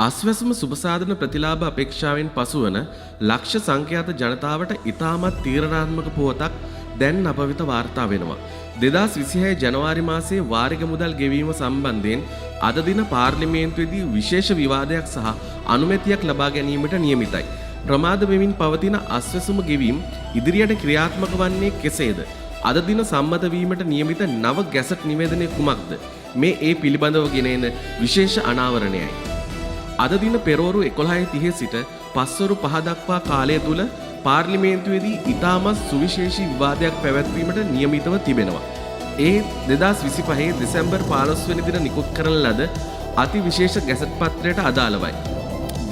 අස්වැසුම සුබසාධන ප්‍රතිලාභ අපේක්ෂාවෙන් පසුවන ලක්ෂ සංඛ්‍යාත ජනතාවට ඉතාමත් තීරණාත්මක පුවතක් දැන් අප වෙත වාර්තා වෙනවා. 2026 ජනවාරි මාසයේ වාරික මුදල් ගෙවීම සම්බන්ධයෙන් අද දින පාර්ලිමේන්තුවේදී විශේෂ විවාදයක් සහ අනුමැතියක් ලබා ගැනීමට නියමිතයි. ප්‍රමාද වෙමින් පවතින අස්වැසුම ගෙවීම ඉදිරියට ක්‍රියාත්මක වන්නේ කෙසේද? අද දින සම්මත වීමට නියමිත නව ගැසට් නිවේදනය කුමක්ද? මේ ඒ පිළිබඳව ගෙන එන විශේෂ අනාවරණයයි. අද දින පෙරවරු 11:30 සිට පස්වරු 5 දක්වා කාලය තුල පාර්ලිමේන්තුවේදී ඉතාමත් සුවිශේෂී විවාදයක් පැවැත්වීමට නියමිතව තිබෙනවා. ඒ 2025 දෙසැම්බර් 15 වෙනි දින නිකුත් කරන ලද අති විශේෂ ගැසට් පත්‍රයට අදාළවයි.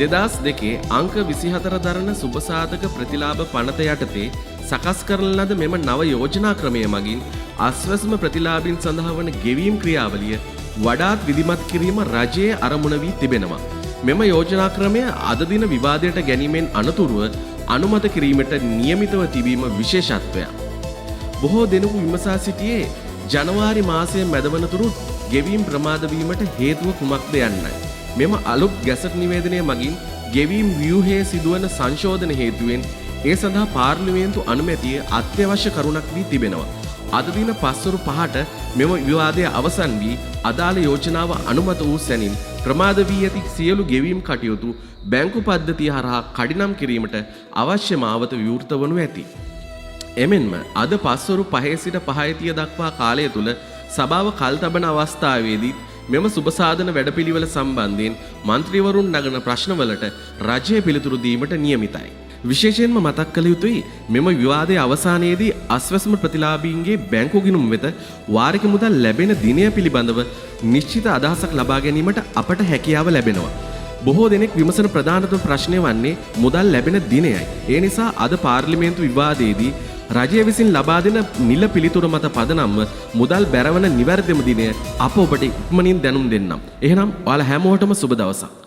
2002 අංක 24 දරන සුබසාධක ප්‍රතිලාභ පනත යටතේ සකස් කරන ලද මෙම නව යෝජනා ක්‍රමය මගින් අස්වැසුම ප්‍රතිලාභින් සඳහා වන ගෙවීම් ක්‍රියාවලිය වඩාත් විධිමත් කිරීම රජයේ අරමුණ වී තිබෙනවා. මෙම යෝජනා ක්‍රමය අද දින විවාදයට ගැනීමෙන් අනතුරුව අනුමත කිරීමට නියමිතව තිබීම විශේෂත්වයක්. බොහෝ දෙනෙකු විමසා සිටියේ ජනවාරි මාසයේ මැදවනතුරු ගෙවීම් ප්‍රමාද වීමට හේතුව කුමක්ද යන්නයි. මෙම අලුත් ගැසට් නිවේදනය මගින් ගෙවීම් ව්‍යුහයේ සිදුවන සංශෝධන හේතුවෙන් ඒ සඳහා පාර්ලිමේන්තු අනුමැතිය අත්‍යවශ්‍ය කරුණක් වී තිබෙනවා. අද දින පස්වරු 5ට මෙම විවාදය අවසන් වී අදාළ යෝජනාව අනුමත වූ සැනින් ප්‍රමාද වී ඇති සියලු ගෙවීම් කටයුතු බැංකු පද්ධතිය හරහා කඩිනම් කිරීමට අවශ්‍ය මාවත විවෘත වනු ඇති. එමෙන්ම අද පස්වරු 5 සිට 5:30 දක්වා කාලය තුල සභාව කල්තබන අවස්ථාවේදී මෙම සුබසාධන වැඩපිළිවෙල සම්බන්ධයෙන් මන්ත්‍රීවරුන් නගන ප්‍රශ්නවලට රජය පිළිතුරු දීමට නියමිතයි. විශේෂයෙන්ම මතක් කළ යුතුයි මෙම විවාදයේ අවසානයේදී අස්වැසුම ප්‍රතිලාභීන්ගේ බැංකු ගිණුම් වෙත වාරික මුදල් ලැබෙන දිනය පිළිබඳව නිශ්චිත අදහසක් ලබා ගැනීමට අපට හැකියාව ලැබෙනවා. බොහෝ දෙනෙක් විමසන ප්‍රධානතම ප්‍රශ්නය වන්නේ මුදල් ලැබෙන දිනයයි. ඒ නිසා අද පාර්ලිමේන්තු විවාදයේදී රජය විසින් ලබා දෙන නිල පිළිතුර මත පදනම්ව මුදල් බැරවන නිවැරදිම දිනය අප ඔබට ඉක්මනින් දැනුම් දෙන්නම්. එහෙනම් ඔයාලා හැමෝටම සුබ දවසක්.